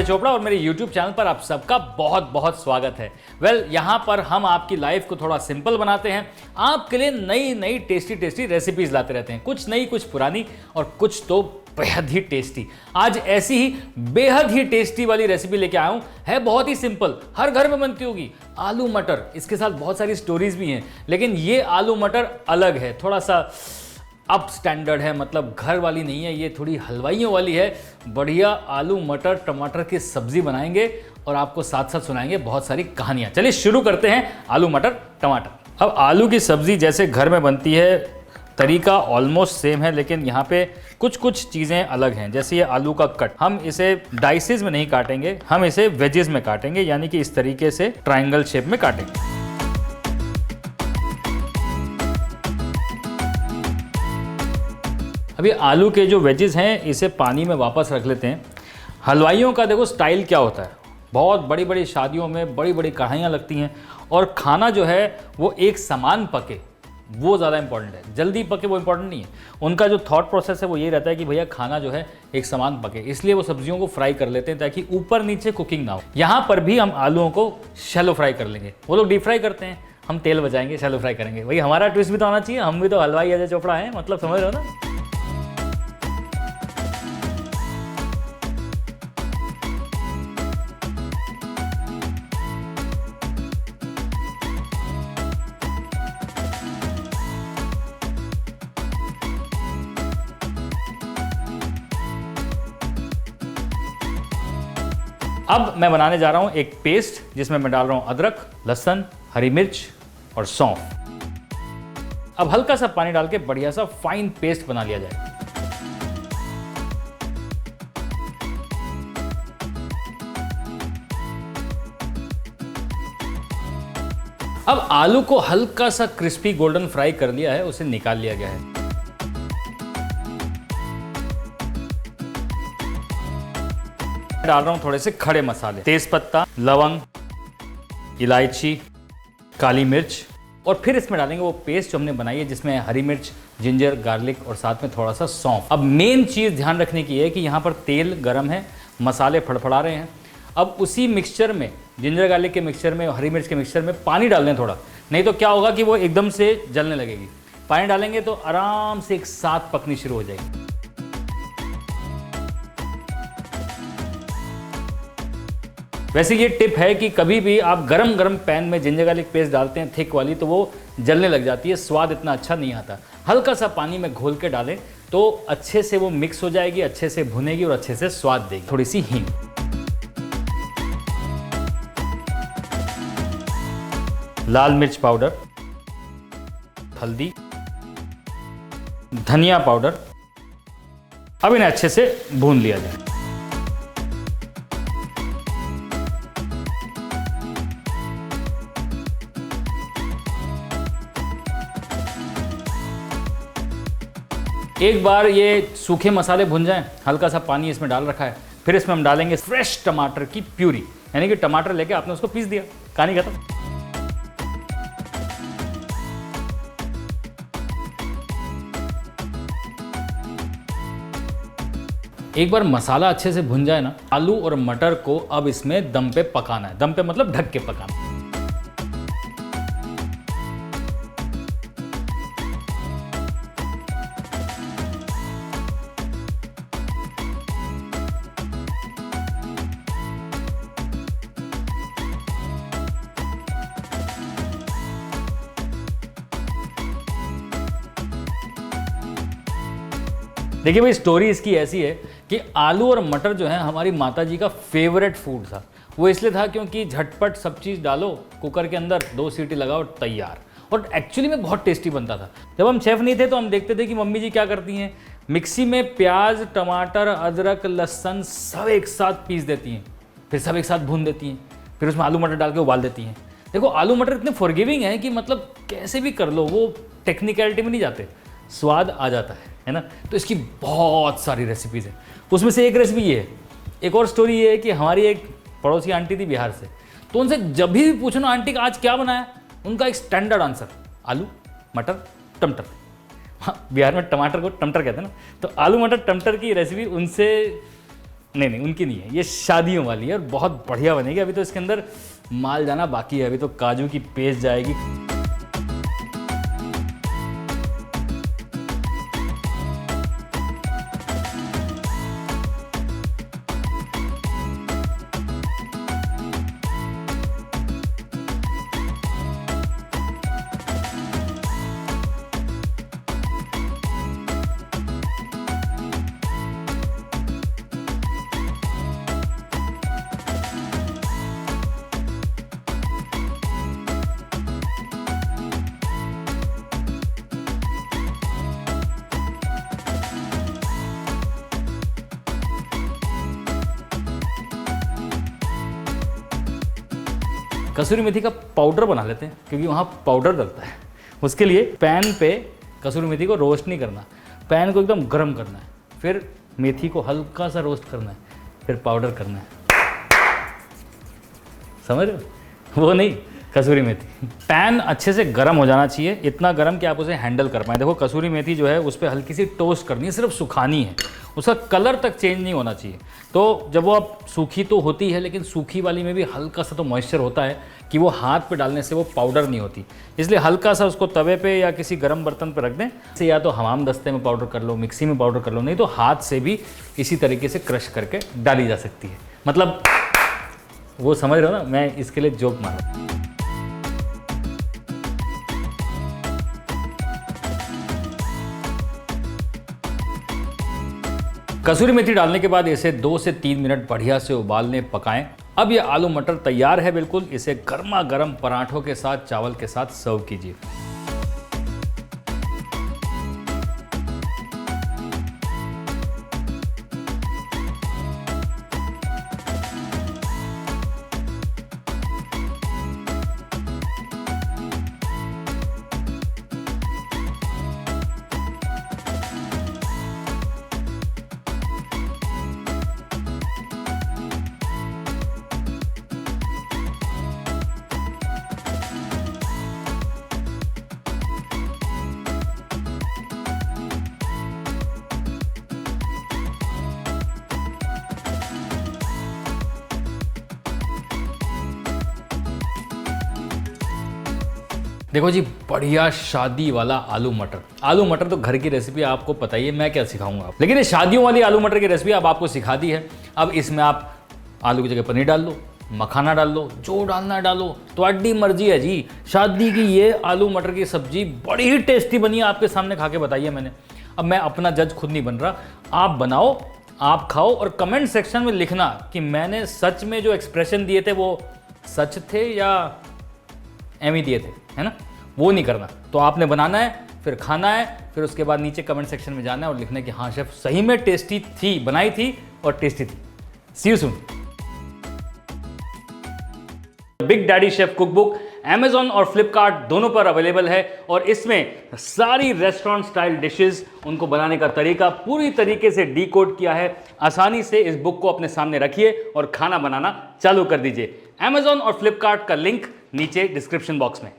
चोपड़ा और मेरे YouTube channel पर आप सबका बहुत बहुत स्वागत है। यहाँ पर हम आपकी लाइफ को थोड़ा सिंपल बनाते हैं, आपके लिए नई नई टेस्टी रेसिपीज लाते रहते हैं, कुछ नई कुछ पुरानी और कुछ तो बेहद ही टेस्टी। आज ऐसी ही बेहद ही टेस्टी वाली रेसिपी लेके आया हूं। है बहुत ही सिंपल, हर घर में बनती होगी, आलू मटर। इसके साथ बहुत सारी स्टोरीज भी हैं, लेकिन ये आलू मटर अलग है, थोड़ा सा अप स्टैंडर्ड है, मतलब घर वाली नहीं है, ये थोड़ी हलवाइयों वाली है। बढ़िया आलू मटर टमाटर की सब्जी बनाएंगे और आपको साथ साथ सुनाएंगे बहुत सारी कहानियां। चलिए शुरू करते हैं आलू मटर टमाटर। अब आलू की सब्जी जैसे घर में बनती है, तरीका ऑलमोस्ट सेम है, लेकिन यहाँ पे कुछ कुछ चीज़ें अलग हैं। जैसे ये आलू का कट, हम इसे डाइसेस में नहीं काटेंगे, हम इसे वेजेस में काटेंगे, यानी कि इस तरीके से ट्रायंगल शेप में काटेंगे। अभी आलू के जो वेजेस हैं इसे पानी में वापस रख लेते हैं। हलवाइयों का देखो स्टाइल क्या होता है, बहुत बड़ी बड़ी शादियों में बड़ी बड़ी कढ़ाइयाँ लगती हैं और खाना जो है वो एक समान पके, वो ज़्यादा इंपॉर्टेंट है। जल्दी पके वो इंपॉर्टेंट नहीं है। उनका जो थॉट प्रोसेस है वो ये रहता है कि भैया खाना जो है एक समान पके, इसलिए वो सब्जियों को फ्राई कर लेते हैं ताकि ऊपर नीचे कुकिंग ना हो। यहाँ पर भी हम आलूओं को शैलो फ्राई कर लेंगे, वो लोग डीप फ्राई करते हैं, हम तेल बचाएंगे, शैलो फ्राई करेंगे। भाई हमारा ट्विस्ट भी तो आना चाहिए, हम भी तो हलवाई अजय चोपड़ा हैं, मतलब समझ रहे हो ना। अब मैं बनाने जा रहा हूं एक पेस्ट, जिसमें मैं डाल रहा हूं अदरक, लहसुन, हरी मिर्च और सौंफ। अब हल्का सा पानी डाल के बढ़िया सा फाइन पेस्ट बना लिया जाए। अब आलू को हल्का सा क्रिस्पी गोल्डन फ्राई कर लिया है, उसे निकाल लिया गया है। डाल रहा हूं थोड़े से खड़े मसाले, तेज पत्ता, लवंग, इलायची, काली मिर्च, और फिर इसमें डालेंगे वो पेस्ट जो हमने बनाई है, जिसमें हरी मिर्च, जिंजर, गार्लिक और साथ में थोड़ा सा सौंफ। अब मेन चीज ध्यान रखने की है कि यहाँ पर तेल गरम है, मसाले फड़फड़ा रहे हैं। अब उसी मिक्सचर में, जिंजर गार्लिक के मिक्सचर में, हरी मिर्च के मिक्सचर में पानी डाल दें थोड़ा, नहीं तो क्या होगा कि वो एकदम से जलने लगेगी। पानी डालेंगे तो आराम से एक साथ पकनी शुरू हो जाएगी। वैसे ये टिप है कि कभी भी आप गरम गरम पैन में जिंजर गार्लिक पेस्ट डालते हैं थिक वाली, तो वो जलने लग जाती है, स्वाद इतना अच्छा नहीं आता। हल्का सा पानी में घोल के डालें तो अच्छे से वो मिक्स हो जाएगी, अच्छे से भुनेगी और अच्छे से स्वाद देगी। थोड़ी सी हींग, लाल मिर्च पाउडर, हल्दी, धनिया पाउडर। अब इन्हें अच्छे से भून लिया जाए। एक बार ये सूखे मसाले भुन जाएं, हल्का सा पानी इसमें डाल रखा है, फिर इसमें हम डालेंगे फ्रेश टमाटर की प्यूरी, यानी कि टमाटर लेके आपने उसको पीस दिया, कहानी खत्म। एक बार मसाला अच्छे से भुन जाए ना, आलू और मटर को अब इसमें दम पे पकाना है। दम पे मतलब ढक के पकाना। देखिए भाई, स्टोरी इसकी ऐसी है कि आलू और मटर जो है हमारी माताजी का फेवरेट फूड था। वो इसलिए था क्योंकि झटपट सब चीज़ डालो कुकर के अंदर, 2 सीटी लगाओ, तैयार। और एक्चुअली में बहुत टेस्टी बनता था। जब हम शेफ़ नहीं थे तो हम देखते थे कि मम्मी जी क्या करती हैं, मिक्सी में प्याज, टमाटर, अदरक, लहसुन सब एक साथ पीस देती हैं, फिर सब एक साथ भून देती हैं, फिर उसमें आलू मटर डाल के उबाल देती हैं। देखो आलू मटर इतने फॉरगिविंग है कि मतलब कैसे भी कर लो, वो टेक्निकलिटी में नहीं जाते, स्वाद आ जाता है ना। तो इसकी बहुत सारी रेसिपीज़ हैं, उसमें से एक रेसिपी ये है। एक और स्टोरी ये है कि हमारी एक पड़ोसी आंटी थी बिहार से, तो उनसे जब भी पूछो ना आंटी का आज क्या बनाया, उनका एक स्टैंडर्ड आंसर आलू मटर टमाटर। हाँ, बिहार में टमाटर को टमाटर कहते हैं ना, तो आलू मटर टमाटर की रेसिपी उनसे नहीं नहीं, उनकी नहीं है, ये शादियों वाली है और बहुत बढ़िया बनेगी। अभी तो इसके अंदर माल जाना बाकी है, अभी तो काजू की पेस्ट जाएगी। कसूरी मेथी का पाउडर बना लेते हैं, क्योंकि वहाँ पाउडर डलता है। उसके लिए पैन पे कसूरी मेथी को रोस्ट नहीं करना, पैन को एकदम गर्म करना है, फिर मेथी को हल्का सा रोस्ट करना है, फिर पाउडर करना है। समझ रहे हो? वो नहीं, कसूरी मेथी। पैन अच्छे से गर्म हो जाना चाहिए, इतना गर्म कि आप उसे हैंडल कर पाएँ। देखो कसूरी मेथी जो है उस पर हल्की सी टोस्ट करनी है, सिर्फ सुखानी है, उसका कलर तक चेंज नहीं होना चाहिए। तो जब वो आप सूखी तो होती है, लेकिन सूखी वाली में भी हल्का सा तो मॉइस्चर होता है कि वो हाथ पे डालने से वो पाउडर नहीं होती, इसलिए हल्का सा उसको तवे पे या किसी गर्म बर्तन पे रख दें। से या तो हमाम दस्ते में पाउडर कर लो, मिक्सी में पाउडर कर लो, नहीं तो हाथ से भी इसी तरीके से क्रश करके डाली जा सकती है। मतलब वो समझ रहे हो ना, मैं इसके लिए जोक मार रहा हूँ। कसूरी मेथी डालने के बाद इसे 2 से 3 मिनट बढ़िया से उबालने पकाएं। अब ये आलू मटर तैयार है बिल्कुल, इसे गर्मा गर्म पराठों के साथ, चावल के साथ सर्व कीजिए। देखो जी, बढ़िया शादी वाला आलू मटर। आलू मटर तो घर की रेसिपी आपको पता ही है, मैं क्या सिखाऊंगा आप, लेकिन ये शादियों वाली आलू मटर की रेसिपी अब आपको सिखा दी है। अब इसमें आप आलू की जगह पनीर डाल लो, मखाना डाल लो, जो डालना है डालो, तो अड्डी मर्जी है जी। शादी की ये आलू मटर की सब्जी बड़ी ही टेस्टी बनी है, आपके सामने खा के बताई है मैंने। अब मैं अपना जज खुद नहीं बन रहा, आप बनाओ, आप खाओ और कमेंट सेक्शन में लिखना कि मैंने सच में जो एक्सप्रेशन दिए थे वो सच थे या एम दिए थे, है ना? वो नहीं करना। तो आपने बनाना है, फिर खाना है, फिर उसके बाद नीचे कमेंट सेक्शन में जाना है और लिखना है कि हाँ शेफ सही में टेस्टी थी, बनाई थी और टेस्टी थी। See you soon. Big daddy chef cookbook Amazon और Flipkart दोनों पर अवेलेबल है और इसमें सारी रेस्टोरेंट स्टाइल डिशेस, उनको बनाने का तरीका पूरी तरीके से डीकोड किया है। आसानी से इस बुक को अपने सामने रखिए और खाना बनाना चालू कर दीजिए। Amazon और Flipkart का लिंक नीचे डिस्क्रिप्शन बॉक्स में।